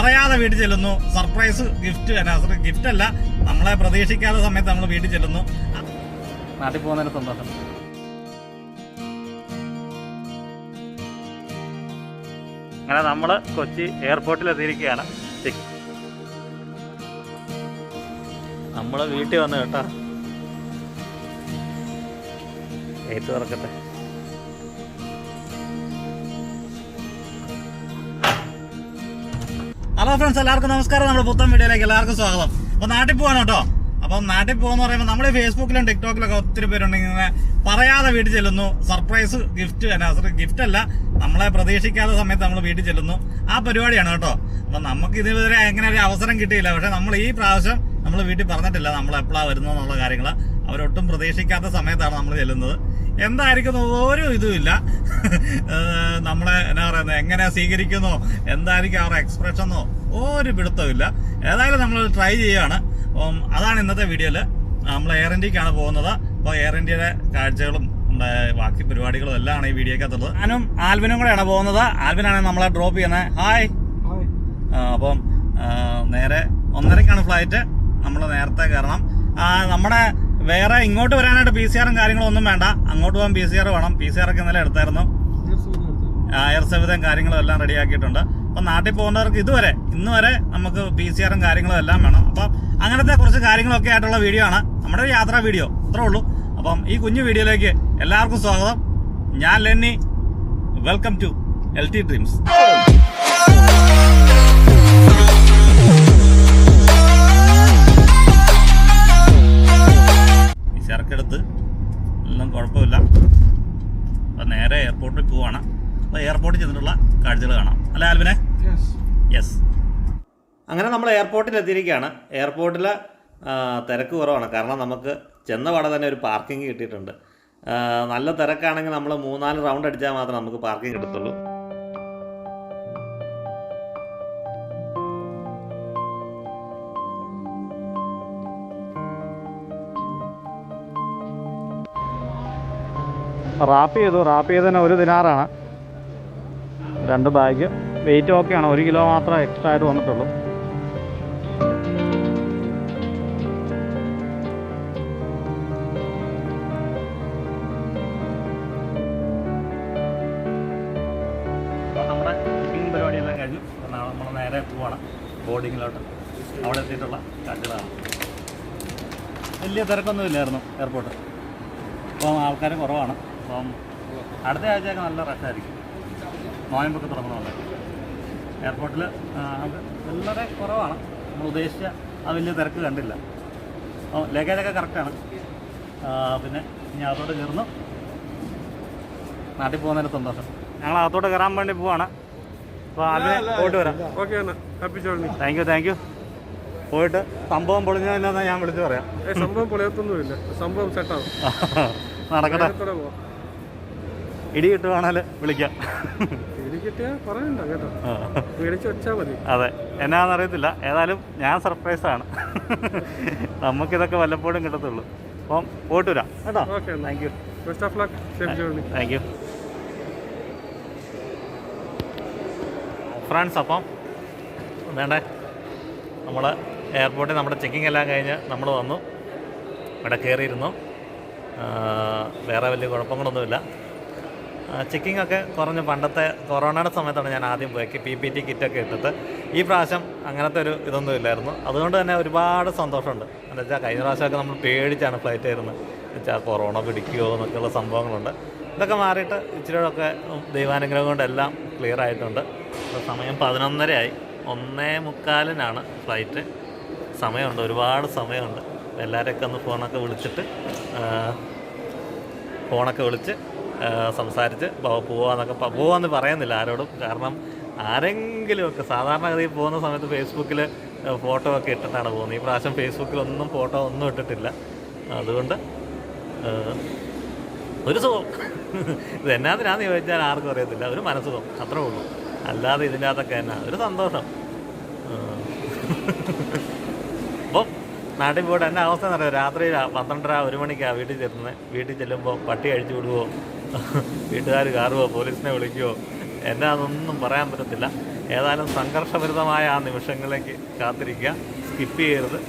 പറയാതെ വീട്ടിൽ ചെല്ലുന്നു. സർപ്രൈസ് ഗിഫ്റ്റ് അല്ല, നമ്മളെ പ്രതീക്ഷിക്കാത്ത സമയത്ത് നമ്മൾ വീട്ടിൽ ചെല്ലുന്നു. നാട്ടിൽ പോകുന്നതിന് സന്തോഷം. അങ്ങനെ നമ്മൾ കൊച്ചി എയർപോർട്ടിൽ എത്തിയിരിക്കുകയാണ്. നമ്മൾ വീട്ടിൽ വന്നു കേട്ടോ. ഏറ്റു തുറക്കട്ടെ. ഹലോ ഫ്രണ്ട്സ്, എല്ലാവർക്കും നമസ്കാരം. നമ്മുടെ പുത്തൻ വീഡിയോയിലേക്ക് എല്ലാവർക്കും സ്വാഗതം. അപ്പോൾ നാട്ടിൽ പോവാണ് കേട്ടോ. അപ്പം നാട്ടിൽ പോകുന്ന പറയുമ്പോൾ നമ്മൾ ഫേസ്ബുക്കിലും ടിക്ടോക്കിലൊക്കെ ഒത്തിരി പേരുണ്ടെങ്കിൽ ഇങ്ങനെ പറയാതെ വീട്ടിൽ ചെല്ലുന്നു. സർപ്രൈസ് ഗിഫ്റ്റ് അല്ല, നമ്മളെ പ്രതീക്ഷിക്കാത്ത സമയത്ത് നമ്മൾ വീട്ടിൽ ചെല്ലുന്നു. ആ പരിപാടിയാണ് കേട്ടോ. അപ്പം നമുക്ക് ഇതുവരെ അങ്ങനെ ഒരു അവസരം കിട്ടിയില്ല. പക്ഷെ നമ്മൾ ഈ പ്രാവശ്യം നമ്മൾ വീട്ടിൽ പറഞ്ഞിട്ടില്ല നമ്മൾ എപ്പോഴാണ് വരുന്നതെന്നുള്ള കാര്യങ്ങൾ. അവരൊട്ടും പ്രതീക്ഷിക്കാത്ത സമയത്താണ് നമ്മൾ ചെല്ലുന്നത്. എന്തായിരിക്കും ഒരു ഇതുമില്ല. നമ്മളെ എന്നാ പറയുന്നത്, എങ്ങനെ സ്വീകരിക്കുന്നോ, എന്തായിരിക്കും അവരുടെ എക്സ്പ്രഷനോ ഒരു പിടുത്തമില്ല. ഏതായാലും നമ്മൾ ട്രൈ ചെയ്യുകയാണ്. അപ്പം അതാണ് ഇന്നത്തെ വീഡിയോയിൽ. നമ്മൾ എയർ ഇന്ത്യക്കാണ് പോകുന്നത്. അപ്പോൾ എയർ ഇന്ത്യയുടെ കാഴ്ചകളും നമ്മുടെ ബാക്കി പരിപാടികളും എല്ലാമാണ് ഈ വീഡിയോക്കകത്തുള്ളത്. ഞാനും ആൽവിനും കൂടെയാണ് പോകുന്നത്. ആൽവിനാണ് നമ്മളെ ഡ്രോപ്പ് ചെയ്യുന്നത്. ഹായ്. അപ്പം നേരെ 1:30ക്കാണ് ഫ്ലൈറ്റ്. നമ്മൾ നേരത്തെ കയറണം. നമ്മുടെ വേറെ ഇങ്ങോട്ട് വരാനായിട്ട് PCR കാര്യങ്ങളും ഒന്നും വേണ്ട. അങ്ങോട്ട് പോകാൻ PCR വേണം. PCR ഒക്കെ ഇന്നലെ എടുത്തായിരുന്നു. എയർ സവിധയും കാര്യങ്ങളും എല്ലാം റെഡിയാക്കിയിട്ടുണ്ട്. അപ്പം നാട്ടിൽ പോകുന്നവർക്ക് ഇന്ന് വരെ നമുക്ക് PCR കാര്യങ്ങളും എല്ലാം വേണം. അപ്പം അങ്ങനത്തെ കുറച്ച് കാര്യങ്ങളൊക്കെ ആയിട്ടുള്ള വീഡിയോ ആണ് നമ്മുടെ യാത്രാ വീഡിയോ. അത്രേ ഉള്ളൂ. അപ്പം ഈ കുഞ്ഞു വീഡിയോയിലേക്ക് എല്ലാവർക്കും സ്വാഗതം. ഞാൻ Lenny. Welcome to LT dreams. ഇറക്കെടുത്ത് എല്ലാം കുഴപ്പമില്ല. അപ്പം നേരെ എയർപോർട്ടിൽ പോവാണ്. അപ്പോൾ എയർപോർട്ടിൽ ചെന്നിട്ടുള്ള കാഴ്ചകൾ കാണാം. അല്ലേ ആൽവിനെ? യെസ്. അങ്ങനെ നമ്മൾ എയർപോർട്ടിൽ എത്തിയിരിക്കുകയാണ്. എയർപോർട്ടിൽ തിരക്ക് കുറവാണ്. കാരണം നമുക്ക് ചെന്ന പാടെ തന്നെ ഒരു പാർക്കിംഗ് കിട്ടിയിട്ടുണ്ട്. നല്ല തിരക്കാണെങ്കിൽ നമ്മൾ 3-4 റൗണ്ട് അടിച്ചാൽ മാത്രമേ നമുക്ക് പാർക്കിംഗ് കിട്ടത്തുള്ളൂ. റാപ്പ് ചെയ്തതിന് 1 ദിനാറാണ്. 2 ബാഗ്. വെയിറ്റ് ഓക്കെയാണ്. 1 കിലോ മാത്രമേ എക്സ്ട്രാ ആയിട്ട് വന്നിട്ടുള്ളൂ. നമ്മുടെ ബുക്കിംഗ് പരിപാടിയെല്ലാം കഴിഞ്ഞു. നമ്മൾ നേരെ പോവാണ് ബോർഡിങ്ങിലോട്ട്. അവിടെ എത്തിയിട്ടുള്ള കാഴ്ചകളാണ്. വലിയ തിരക്കൊന്നുമില്ലായിരുന്നു എയർപോർട്ട്. അപ്പം ആൾക്കാർ കുറവാണ്. അപ്പം അടുത്ത ആഴ്ചയൊക്കെ നല്ല റഷായിരിക്കും. നോയമ്പൊക്കെ തുറന്നുകൊണ്ട് എയർപോർട്ടിൽ വളരെ കുറവാണ്. നമ്മൾ ഉദ്ദേശിച്ച ആ വലിയ തിരക്ക് കണ്ടില്ല. അപ്പോൾ ലഗേജൊക്കെ കറക്റ്റാണ്. പിന്നെ ഇനി അകത്തോട്ട് കയറുന്നു. നാട്ടിൽ പോകുന്നതിന് സന്തോഷം. ഞങ്ങൾ അകത്തോട്ട് കയറാൻ വേണ്ടി പോവാണ്. അപ്പോൾ അതിന് പോയിട്ട് വരാം. Thank you. പോയിട്ട് സംഭവം പൊളിഞ്ഞതെന്നാ ഞാൻ വിളിച്ചു പറയാം. സംഭവം പൊളിയത്തൊന്നുമില്ല. സംഭവം സെറ്റാവും. നടക്കട്ടെ. ഇടി കിട്ടുവാണെങ്കിൽ വിളിക്കാം. അതെ, എന്നാന്നറിയത്തില്ല. ഏതായാലും ഞാൻ സർപ്രൈസാണ്. നമുക്കിതൊക്കെ വല്ലപ്പോഴും കിട്ടത്തുള്ളൂ. അപ്പം പോയിട്ട് വരാം കേട്ടോ. Thank you. Thank you friends. അപ്പം വേണ്ടേ, നമ്മൾ എയർപോർട്ടിൽ നമ്മുടെ ചെക്കിംഗ് എല്ലാം കഴിഞ്ഞ് നമ്മൾ വന്നു. ഇവിടെ കയറിയിരുന്നു. വേറെ വലിയ കുഴപ്പങ്ങളൊന്നുമില്ല. ചെക്കിംഗ് ഒക്കെ കുറഞ്ഞ് പണ്ടത്തെ കൊറോണയുടെ സമയത്താണ് ഞാൻ ആദ്യം പോയി PPT കിറ്റൊക്കെ ഇട്ടിട്ട്. ഈ പ്രാവശ്യം അങ്ങനത്തെ ഒരു ഇതൊന്നും ഇല്ലായിരുന്നു. അതുകൊണ്ട് തന്നെ ഒരുപാട് സന്തോഷമുണ്ട്. എന്താ വെച്ചാൽ കഴിഞ്ഞ പ്രാവശ്യമൊക്കെ നമ്മൾ പേടിച്ചാണ് ഫ്ലൈറ്റ് ആയിരുന്നത്. വെച്ചാൽ കൊറോണ പിടിക്കുമോ എന്നൊക്കെയുള്ള സംഭവങ്ങളുണ്ട്. ഇതൊക്കെ മാറിയിട്ട് ഇച്ചിരിയൊക്കെ ദൈവാനുഗ്രഹം കൊണ്ടെല്ലാം ക്ലിയർ ആയിട്ടുണ്ട്. ഇപ്പോൾ സമയം 11:30 1:45 ഫ്ലൈറ്റ്. സമയമുണ്ട്, ഒരുപാട് സമയമുണ്ട്. എല്ലാവരെയൊക്കെ ഒന്ന് ഫോണൊക്കെ വിളിച്ച് സംസാരിച്ച് പോവാന്ന് പറയുന്നില്ല ആരോടും. കാരണം ആരെങ്കിലുമൊക്കെ സാധാരണഗതിയിൽ പോകുന്ന സമയത്ത് ഫേസ്ബുക്കിൽ ഫോട്ടോ ഒക്കെ ഇട്ടിട്ടാണ് പോകുന്നത്. ഈ പ്രാവശ്യം ഫേസ്ബുക്കിലൊന്നും ഫോട്ടോ ഒന്നും ഇട്ടിട്ടില്ല. അതുകൊണ്ട് ഒരു സുഖം. ഇത് എന്നാത്തിനാന്ന് ചോദിച്ചാൽ ആർക്കും അറിയത്തില്ല. ഒരു മനസ്സുഖം, അത്രേ ഉള്ളൂ. അല്ലാതെ ഇതിൻ്റെ അകത്തൊക്കെ എന്നാ ഒരു സന്തോഷം. അപ്പം നാട്ടിൽ പോയിട്ട് എൻ്റെ അവസ്ഥ എന്ന് പറയുന്നത് രാത്രി 12:30-1 മണിക്കാണ് വീട്ടിൽ ചെല്ലുമ്പോൾ പട്ടി അഴിച്ചു വിടുവോ, വീട്ടുകാർ കാറുവോ, പോലീസിനെ വിളിക്കുമോ, എന്നാന്നൊന്നും പറയാൻ പറ്റത്തില്ല. ഏതായാലും സംഘർഷഭരിതമായ ആ നിമിഷങ്ങളിലേക്ക് കാത്തിരിക്കുക, സ്കിപ്പ് ചെയ്യരുത്.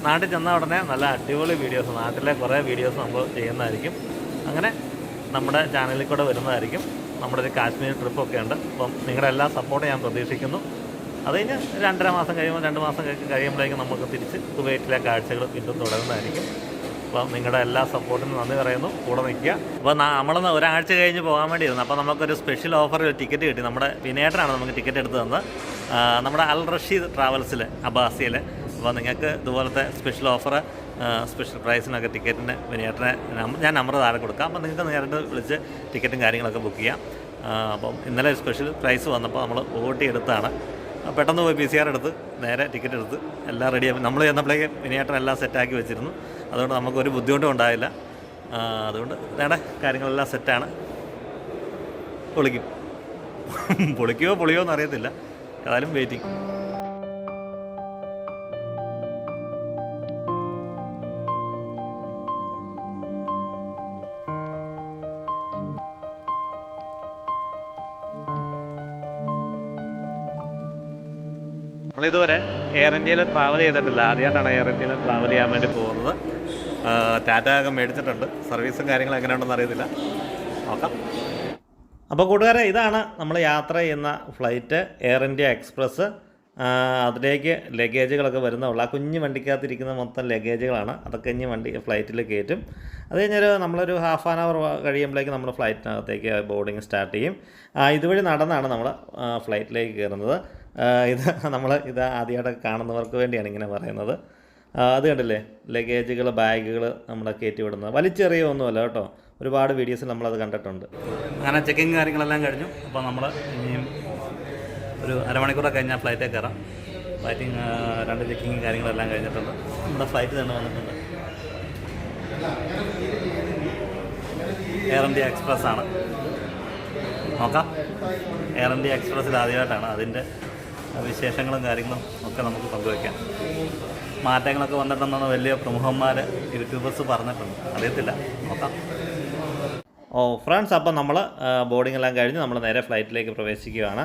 നാട്ടിൽ ചെന്ന ഉടനെ നല്ല അടിപൊളി വീഡിയോസ്, നാട്ടിലെ കുറേ വീഡിയോസ് നമ്മൾ ചെയ്യുന്നതായിരിക്കും. അങ്ങനെ നമ്മുടെ ചാനലിൽ കൂടെ വരുന്നതായിരിക്കും. നമ്മുടെ ഒരു കാശ്മീർ ട്രിപ്പൊക്കെ ഉണ്ട്. അപ്പം നിങ്ങളുടെ എല്ലാ സപ്പോർട്ടും ഞാൻ പ്രതീക്ഷിക്കുന്നു. അത് കഴിഞ്ഞ് 2.5 മാസം കഴിയുമ്പോൾ 2 മാസം കഴിയുമ്പോഴേക്കും നമുക്ക് തിരിച്ച് കുവൈറ്റിലെ കാഴ്ചകൾ വീണ്ടും തുടരുന്നതായിരിക്കും. അപ്പം നിങ്ങളുടെ എല്ലാ സപ്പോർട്ടിനും നന്ദി പറയുന്നു, കൂടെ നിൽക്കുക. അപ്പോൾ നമ്മൾ ഒരാഴ്ച കഴിഞ്ഞ് പോകാൻ വേണ്ടിയിരുന്നു. അപ്പോൾ നമുക്കൊരു സ്പെഷ്യൽ ഓഫർ ടിക്കറ്റ് കിട്ടി. നമ്മുടെ വിനേട്ടനാണ് നമുക്ക് ടിക്കറ്റ് എടുത്ത് തന്നത്, നമ്മുടെ അൽ റഷീദ് ട്രാവൽസിൽ അബ്ബാസിയിൽ. അപ്പോൾ നിങ്ങൾക്ക് ഇതുപോലത്തെ സ്പെഷ്യൽ ഓഫർ, സ്പെഷ്യൽ പ്രൈസിനൊക്കെ ടിക്കറ്റിന് വിനേട്ടനെ ഞാൻ നമ്പർ താഴെ കൊടുക്കാം. അപ്പോൾ നിങ്ങൾക്ക് നേരിട്ട് വിളിച്ച് ടിക്കറ്റും കാര്യങ്ങളൊക്കെ ബുക്ക് ചെയ്യാം. അപ്പം ഇന്നലെ സ്പെഷ്യൽ പ്രൈസ് വന്നപ്പോൾ നമ്മൾ ഓട്ടി എടുത്താണ്. പെട്ടെന്ന് പോയി PCR എടുത്ത് നേരെ ടിക്കറ്റ് എടുത്ത് എല്ലാം റെഡിയാക്കി. നമ്മൾ ചെന്നപ്പോഴേക്ക് വിനേട്ടൻ എല്ലാം സെറ്റാക്കി വെച്ചിരുന്നു. അതുകൊണ്ട് നമുക്കൊരു ബുദ്ധിമുട്ടും ഉണ്ടായില്ല. അതുകൊണ്ട് വേണ്ട കാര്യങ്ങളെല്ലാം സെറ്റാണ്. പൊളിക്കുമോ പൊളിയോ എന്നറിയത്തില്ല. ഏതായാലും വെയിറ്റിംഗ്. നമ്മളിതുവരെ എയർ ഇന്ത്യയിൽ ട്രാവൽ ചെയ്തിട്ടില്ല, ആദ്യമായിട്ടാണ് എയർ ഇന്ത്യയിൽ ട്രാവൽ ചെയ്യാൻ വേണ്ടി പോകുന്നത്. ടാറ്റ ഒക്കെ മേടിച്ചിട്ടുണ്ട്, സർവീസും കാര്യങ്ങളും എങ്ങനെയുണ്ടെന്ന് അറിയത്തില്ല, നോക്കാം. അപ്പോൾ കൂട്ടുകാരെ, ഇതാണ് നമ്മൾ യാത്ര ചെയ്യുന്ന ഫ്ലൈറ്റ്, എയർ ഇന്ത്യ എക്സ്പ്രസ്. അതിലേക്ക് ലഗേജുകളൊക്കെ വരുന്നുള്ളൂ. ആ കുഞ്ഞ് വണ്ടിക്കകത്തിരിക്കുന്ന മൊത്തം ലഗേജുകളാണ്. അതൊക്കെ ഇനി ഫ്ലൈറ്റിൽ കയറ്റും. അത് കഴിഞ്ഞൊരു നമ്മളൊരു ½ ആൻ അവർ കഴിയുമ്പോഴേക്കും നമ്മൾ ഫ്ലൈറ്റിനകത്തേക്ക് ബോർഡിങ് സ്റ്റാർട്ട് ചെയ്യും. ഇതുവഴി നടന്നാണ് നമ്മൾ ഫ്ലൈറ്റിലേക്ക് കയറുന്നത്. ഇത് ആദ്യമായിട്ടൊക്കെ കാണുന്നവർക്ക് വേണ്ടിയാണ് ഇങ്ങനെ പറയുന്നത്. അത് കണ്ടില്ലേ, ലഗേജുകൾ, ബാഗുകൾ നമ്മളെ കയറ്റി വിടുന്നത് വലിച്ചെറിയൊന്നുമല്ല കേട്ടോ. ഒരുപാട് വീഡിയോസിൽ നമ്മളത് കണ്ടിട്ടുണ്ട്. അങ്ങനെ ചെക്കിങ് കാര്യങ്ങളെല്ലാം കഴിഞ്ഞു. അപ്പോൾ നമ്മൾ ഇനിയും ഒരു അരമണിക്കൂറൊക്കെ കഴിഞ്ഞാൽ ഫ്ലൈറ്റിൽ കയറാം. ഫ്ലൈറ്റിങ് 2 ചെക്കിങ് കാര്യങ്ങളെല്ലാം കഴിഞ്ഞിട്ടുണ്ട്. നമ്മുടെ ഫ്ലൈറ്റ് തന്നെ വന്നിട്ടുണ്ട്. എയർ ഇന്ത്യ എക്സ്പ്രസ് ആണ്. നോക്കാം. എയർ ഇന്ത്യ എക്സ്പ്രസ്സിൽ ആദ്യമായിട്ടാണ്. അതിൻ്റെ വിശേഷങ്ങളും കാര്യങ്ങളും ഒക്കെ നമുക്ക് പങ്കുവയ്ക്കാം. മാറ്റങ്ങളൊക്കെ വന്നിട്ടുണ്ടെന്ന് വലിയ പ്രമുഖന്മാർ, യൂട്യൂബേഴ്സ് പറഞ്ഞിട്ടുണ്ട്, അറിയത്തില്ല, നോക്കാം. ഫ്രണ്ട്സ്, അപ്പം നമ്മൾ ബോർഡിംഗ് എല്ലാം കഴിഞ്ഞ് നമ്മൾ നേരെ ഫ്ലൈറ്റിലേക്ക് പ്രവേശിക്കുകയാണ്.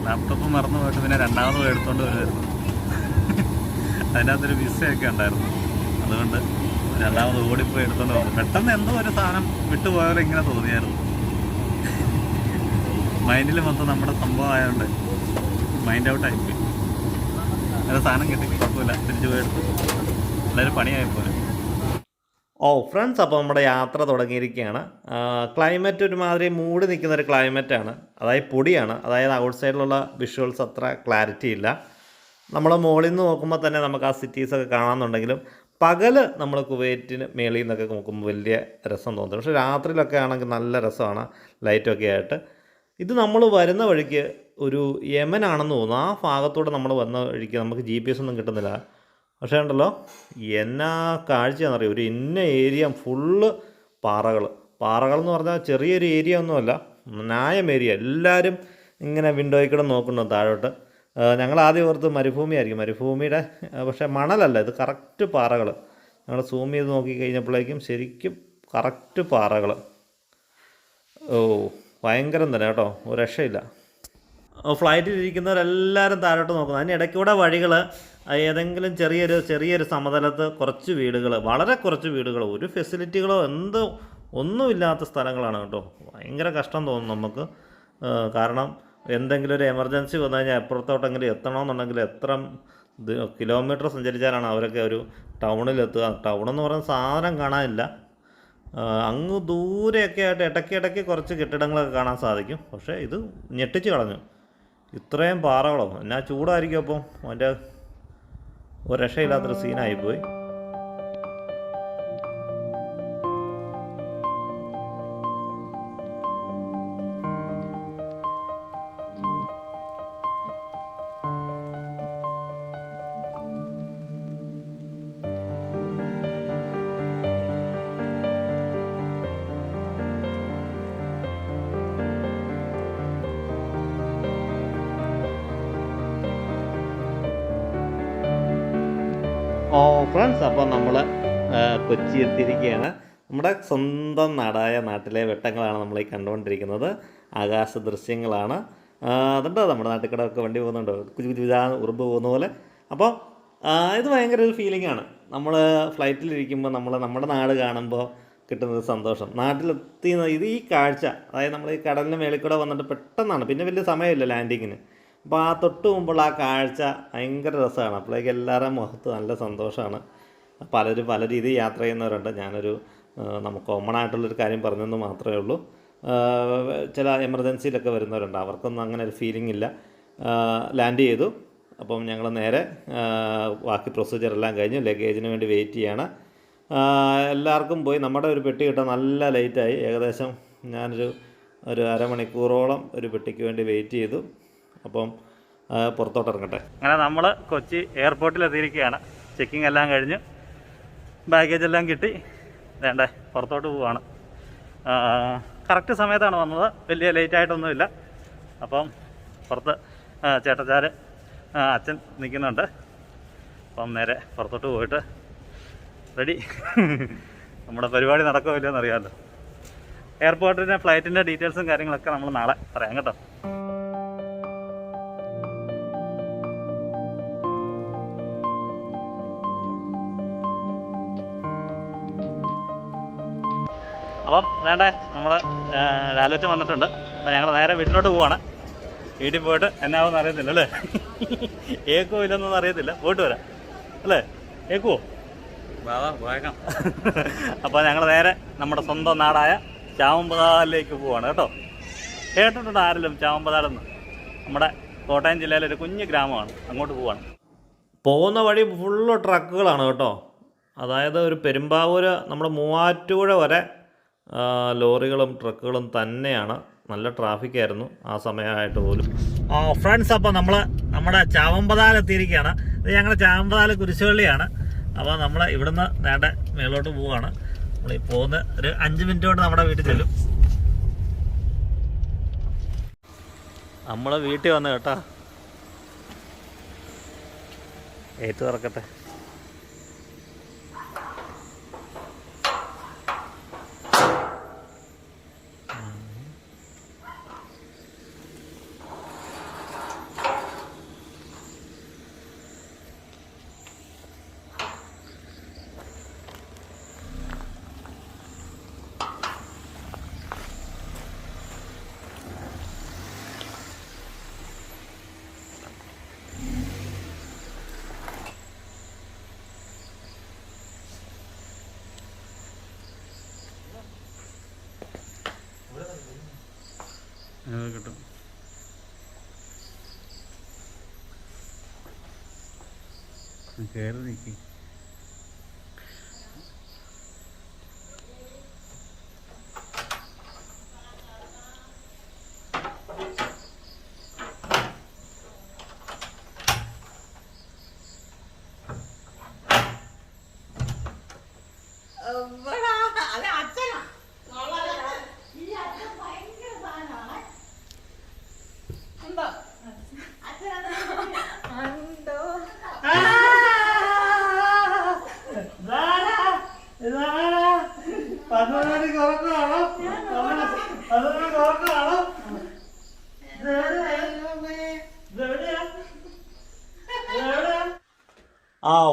ലാപ്ടോപ്പ് മറന്നു പോയിട്ട് പിന്നെ രണ്ടാമത് പോയി എടുത്തുകൊണ്ട് വരുമായിരുന്നു. അതിനകത്തൊരു വിസയൊക്കെ ഉണ്ടായിരുന്നു. അതുകൊണ്ട് രണ്ടാമത് ഓടിപ്പോയി എടുത്തുകൊണ്ട് വന്നു. പെട്ടെന്ന് എന്തോ ഒരു സാധനം വിട്ടുപോയാലും ഇങ്ങനെ തോന്നിയായിരുന്നു. മൈൻഡിൽ മൊത്തം നമ്മുടെ സംഭവം ആയതുകൊണ്ട് മൈൻഡ് ഔട്ടായിപ്പോയി. വേറെ സാധനം കിട്ടി, കുഴപ്പമില്ല, തിരിച്ചു പോയി എടുത്തു. നല്ലൊരു പണിയായിപ്പോലെ. ഫ്രണ്ട്സ്, അപ്പോൾ നമ്മുടെ യാത്ര തുടങ്ങിയിരിക്കുകയാണ്. ക്ലൈമറ്റ് ഒരുമാതിരി മൂടി നിൽക്കുന്നൊരു ക്ലൈമറ്റാണ്. അതായത് പൊടിയാണ്. അതായത് ഔട്ട് സൈഡിലുള്ള വിഷ്വൽസ് അത്ര ക്ലാരിറ്റി ഇല്ല. നമ്മൾ മുകളിൽ നിന്ന് നോക്കുമ്പോൾ തന്നെ നമുക്ക് ആ സിറ്റീസൊക്കെ കാണാമെന്നുണ്ടെങ്കിലും പകൽ നമ്മൾ കുവൈറ്റിന് മേളിൽ നിന്നൊക്കെ നോക്കുമ്പോൾ വലിയ രസം തോന്നുന്നു. പക്ഷേ രാത്രിയിലൊക്കെ ആണെങ്കിൽ നല്ല രസമാണ്, ലൈറ്റൊക്കെ ആയിട്ട്. ഇത് നമ്മൾ വരുന്ന വഴിക്ക് ഒരു യമനാണെന്ന് തോന്നുന്നു. ആ ഭാഗത്തൂടെ നമ്മൾ വന്ന വഴിക്ക് നമുക്ക് GPS ഒന്നും കിട്ടുന്നില്ല. പക്ഷേ ഉണ്ടല്ലോ, എന്നാ കാഴ്ചയാണെന്നറിയാം. ഒരു ഇന്ന ഏരിയ ഫുള്ള് പാറകളെന്ന് പറഞ്ഞാൽ ചെറിയൊരു ഏരിയ ഒന്നുമല്ല, ന്യായം ഏരിയ. എല്ലാവരും ഇങ്ങനെ വിൻഡോയിൽ കൂടെ നോക്കുന്നു താഴോട്ട്. ഞങ്ങൾ ആദ്യം ഓർത്ത് മരുഭൂമിയായിരിക്കും, മരുഭൂമിയുടെ പക്ഷേ മണലല്ല, ഇത് കറക്റ്റ് പാറകൾ. ഞങ്ങൾ സൂം ചെയ്ത് നോക്കി കഴിഞ്ഞപ്പോഴേക്കും ശരിക്കും കറക്റ്റ് പാറകൾ. ഭയങ്കരം തന്നെ കേട്ടോ, ഒരു രക്ഷയില്ല. ഫ്ലൈറ്റിലിരിക്കുന്നവരെല്ലാവരും താഴോട്ട് നോക്കുന്നു. അതിന് ഇടയ്ക്കൂടെ വഴികൾ, ഏതെങ്കിലും ചെറിയൊരു സമതലത്ത് കുറച്ച് വീടുകൾ, വളരെ കുറച്ച് വീടുകൾ, ഒരു ഫെസിലിറ്റികളോ ഒന്നുമില്ലാത്ത സ്ഥലങ്ങളാണ് കേട്ടോ. ഭയങ്കര കഷ്ടം തോന്നും നമുക്ക്. കാരണം എന്തെങ്കിലും ഒരു എമർജൻസി വന്നു കഴിഞ്ഞാൽ എപ്പുറത്തോട്ടെങ്കിലും എത്തണമെന്നുണ്ടെങ്കിൽ എത്ര കിലോമീറ്റർ സഞ്ചരിച്ചാലാണ് അവരൊക്കെ ഒരു ടൗണിലെത്തുക. ടൗണെന്ന് പറയുന്ന സാധനം കാണാനില്ല. അങ്ങ് ദൂരെയൊക്കെ ആയിട്ട് ഇടയ്ക്കിടയ്ക്ക് കുറച്ച് കെട്ടിടങ്ങളൊക്കെ കാണാൻ സാധിക്കും. പക്ഷേ ഇത് ഞെട്ടിച്ച് കളഞ്ഞു. ഇത്രയും പാറകളോ, എന്നാ ചൂടായിരിക്കും. അപ്പം അതിൻ്റെ ഒരു രക്ഷയില്ലാത്തൊരു സീനായിപ്പോയി. ഫ്രണ്ട്സ്, അപ്പോൾ നമ്മൾ കൊച്ചി എത്തിയിരിക്കുകയാണ്. നമ്മുടെ സ്വന്തം നാടായ നാട്ടിലെ വെട്ടങ്ങളാണ് നമ്മളീ കണ്ടുകൊണ്ടിരിക്കുന്നത്. ആകാശ ദൃശ്യങ്ങളാണ്. അതുണ്ടോ നമ്മുടെ നാട്ടിൽ കൂടെ ഒക്കെ വണ്ടി പോകുന്നുണ്ടോ, കുജു കുജു കുജാ ഉറുമ്പ് പോകുന്ന പോലെ. അപ്പോൾ ഇത് ഭയങ്കര ഒരു ഫീലിംഗാണ്. നമ്മൾ ഫ്ലൈറ്റിലിരിക്കുമ്പോൾ നമ്മുടെ നാട് കാണുമ്പോൾ കിട്ടുന്നൊരു സന്തോഷം. നാട്ടിലെത്തി ഇത് ഈ കാഴ്ച, അതായത് നമ്മൾ ഈ കടലിന് മേളിൽ കൂടെ വന്നിട്ട് പെട്ടെന്നാണ്, പിന്നെ വലിയ സമയമില്ല ലാൻഡിങ്ങിന്. അപ്പോൾ ആ തൊട്ട് മുമ്പുള്ള ആ കാഴ്ച ഭയങ്കര രസമാണ്. അപ്പോഴേക്ക് എല്ലാവരുടെ മുഖത്ത് നല്ല സന്തോഷമാണ്. പലരും പല രീതിയിൽ യാത്ര ചെയ്യുന്നവരുണ്ട്. ഞാനൊരു നമുക്ക് കോമൺ ആയിട്ടുള്ളൊരു കാര്യം പറഞ്ഞെന്ന് മാത്രമേ ഉള്ളൂ. ചില എമർജൻസിയിലൊക്കെ വരുന്നവരുണ്ട്, അവർക്കൊന്നും അങ്ങനെ ഒരു ഫീലിംഗ് ഇല്ല. ലാൻഡ് ചെയ്തു. അപ്പം ഞങ്ങൾ നേരെ ബാക്കി പ്രൊസീജിയർ എല്ലാം കഴിഞ്ഞു, ലഗേജിന് വേണ്ടി വെയിറ്റ് ചെയ്യാണ്. എല്ലാവർക്കും പോയി. നമ്മുടെ ഒരു പെട്ടി കിട്ടാൻ നല്ല ലേറ്റായി. ഏകദേശം ഞാനൊരു അരമണിക്കൂറോളം ഒരു പെട്ടിക്ക് വേണ്ടി വെയിറ്റ് ചെയ്തു. അപ്പം പുറത്തോട്ട് ഇറങ്ങട്ടെ. അങ്ങനെ നമ്മൾ കൊച്ചി എയർപോർട്ടിൽ എത്തിയിരിക്കുകയാണ്. ചെക്കിംഗ് എല്ലാം കഴിഞ്ഞ് ബാഗേജ് എല്ലാം കിട്ടി. വേണ്ടേ പുറത്തോട്ട് പോവുകയാണ്. കറക്റ്റ് സമയത്താണ് വന്നത്, വലിയ ലേറ്റായിട്ടൊന്നുമില്ല. അപ്പം പുറത്ത് ചേട്ടച്ചാർ അച്ഛൻ നിൽക്കുന്നുണ്ട്. അപ്പം നേരെ പുറത്തോട്ട് പോയിട്ട് റെഡി. നമ്മുടെ പരിപാടി നടക്കുമോ ഇല്ലയോ എന്നറിയാമല്ലോ. എയർപോർട്ടിൻ്റെ ഫ്ലൈറ്റിൻ്റെ ഡീറ്റെയിൽസും കാര്യങ്ങളൊക്കെ നമ്മൾ നാളെ പറയാം കേട്ടോ. അപ്പം വേണ്ടേ നമ്മൾ രാവിലെ വന്നിട്ടുണ്ട്. അപ്പോൾ ഞങ്ങൾ നേരെ വീട്ടിലോട്ട് പോവാണ്. വീട്ടിൽ പോയിട്ട് എന്നാവെന്ന് അറിയത്തില്ല അല്ലേ, ഏക്കോ ഇല്ലെന്നൊന്നും അറിയത്തില്ല. പോയിട്ട് വരാം അല്ലേ, ഏക്കുവോ? പോയേക്കാം. അപ്പോൾ ഞങ്ങൾ നേരെ നമ്മുടെ സ്വന്തം നാടായ ചാവമ്പതാലിലേക്ക് പോവാണ് കേട്ടോ. കേട്ടിട്ടുണ്ട് ആരെങ്കിലും ചാവമ്പതാലെന്ന്? നമ്മുടെ കോട്ടയം ജില്ലയിലെ ഒരു കുഞ്ഞു ഗ്രാമമാണ്. അങ്ങോട്ട് പോവാണ്. പോകുന്ന വഴി ഫുള്ള് ട്രക്കുകളാണ് കേട്ടോ. അതായത് ഒരു പെരുമ്പാവൂർ നമ്മുടെ മൂവാറ്റുപുഴ വരെ ലോറികളും ട്രക്കുകളും തന്നെയാണ്. നല്ല ട്രാഫിക്കായിരുന്നു ആ സമയമായിട്ട് പോലും. ഫ്രണ്ട്സ്, അപ്പോൾ നമ്മൾ നമ്മുടെ ചാവമ്പതാൽ എത്തിയിരിക്കുകയാണ്. ഇത് ഞങ്ങളുടെ ചാവമ്പതാൽ കുരിശുപള്ളിയാണ്. അപ്പോൾ നമ്മൾ ഇവിടുന്ന് നേരെ മേലോട്ട് പോവുകയാണ്. നമ്മൾ ഈ പോകുന്ന ഒരു 5 മിനിറ്റ് കൊണ്ട് നമ്മുടെ വീട്ടിൽ ചെല്ലും. നമ്മൾ വീട്ടിൽ വന്ന് കേട്ടോ. ഏറ്റു തുറക്കട്ടെ. കിട്ടും. കയറി നിൽക്കി.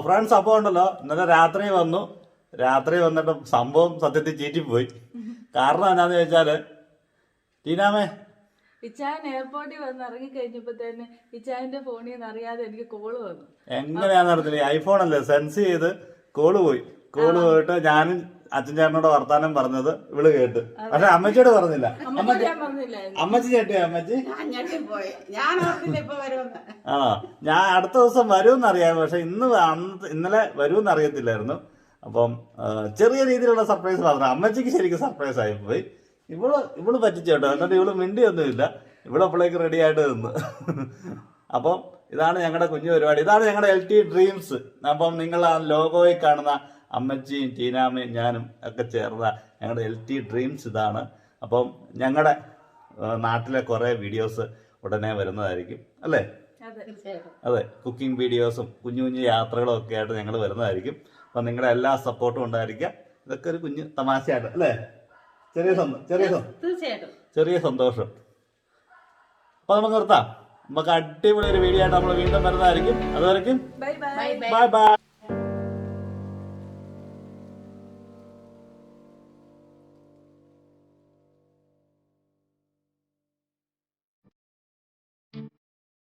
ഫ്രണ്ട്സ്, അപ്പോൾ ഉണ്ടല്ലോ ഇന്നലെ രാത്രി വന്നിട്ട് സംഭവം സത്യത്തിൽ ചീറ്റിപ്പോയി. കാരണം എന്നാന്ന് ചോദിച്ചാല്, ടീനാമേ ഇച്ചായൻ എയർപോർട്ടിൽ വന്ന് ഇറങ്ങി കഴിഞ്ഞപ്പോ തന്നെ ഇച്ചായന്റെ ഫോണിൽ നിന്ന് അറിയാതെ എനിക്ക് കോള് വന്നു. എങ്ങനെയാന്ന് അറിയത്തില്ല, ഐഫോൺ അല്ലേ സെൻസ് ചെയ്ത് കോള് പോയിട്ട് ഞാനും അച്ഛൻ ചേട്ടനോട് വർത്താനം പറഞ്ഞത് ഇവള് കേട്ട്. പക്ഷെ അമ്മച്ചിയോട് പറഞ്ഞില്ല. അമ്മച്ചി ചേട്ടിയോ? അമ്മച്ചി ആണോ? ഞാൻ അടുത്ത ദിവസം വരുമെന്നറിയാം, പക്ഷെ ഇന്നലെ വരുമെന്ന് അറിയത്തില്ലായിരുന്നു. അപ്പം ചെറിയ രീതിയിലുള്ള സർപ്രൈസ് പറഞ്ഞു. അമ്മച്ചിക്ക് ശരിക്കും സർപ്രൈസ് ആയിപ്പോയി. ഇവള് പറ്റിച്ചേട്ടോ. എന്നിട്ട് ഇവള് മിണ്ടിയൊന്നുമില്ല. ഇവളപ്പോഴേക്ക് റെഡി ആയിട്ട് നിന്ന്. അപ്പം ഇതാണ് ഞങ്ങളുടെ കുഞ്ഞു പരിപാടി. ഇതാണ് ഞങ്ങളുടെ LT ഡ്രീംസ്. അപ്പം നിങ്ങൾ ആ ലോഗോയിൽ കാണുന്ന അമ്മച്ചിയും ടീനാമയും ഞാനും ഒക്കെ ചേർന്ന ഞങ്ങളുടെ LT ഡ്രീംസ് ഇതാണ്. അപ്പം ഞങ്ങളുടെ നാട്ടിലെ കുറേ വീഡിയോസ് ഉടനെ വരുന്നതായിരിക്കും അല്ലേ? അതെ, കുക്കിംഗ് വീഡിയോസും കുഞ്ഞു കുഞ്ഞു യാത്രകളും ഒക്കെ ആയിട്ട് ഞങ്ങൾ വരുന്നതായിരിക്കും. അപ്പം നിങ്ങളുടെ എല്ലാ സപ്പോർട്ടും ഉണ്ടായിരിക്കാം. ഇതൊക്കെ ഒരു കുഞ്ഞു തമാശയായിട്ട് അല്ലേ? ചെറിയ സന്തോഷം. അപ്പൊ നമുക്ക് നിർത്താം. നമുക്ക് അടിപൊളി ഒരു വീഡിയോ ആയിട്ട് നമ്മൾ വീണ്ടും വരുന്നതായിരിക്കും. അതുവരെക്കും ബൈ ബൈ. Bye bye.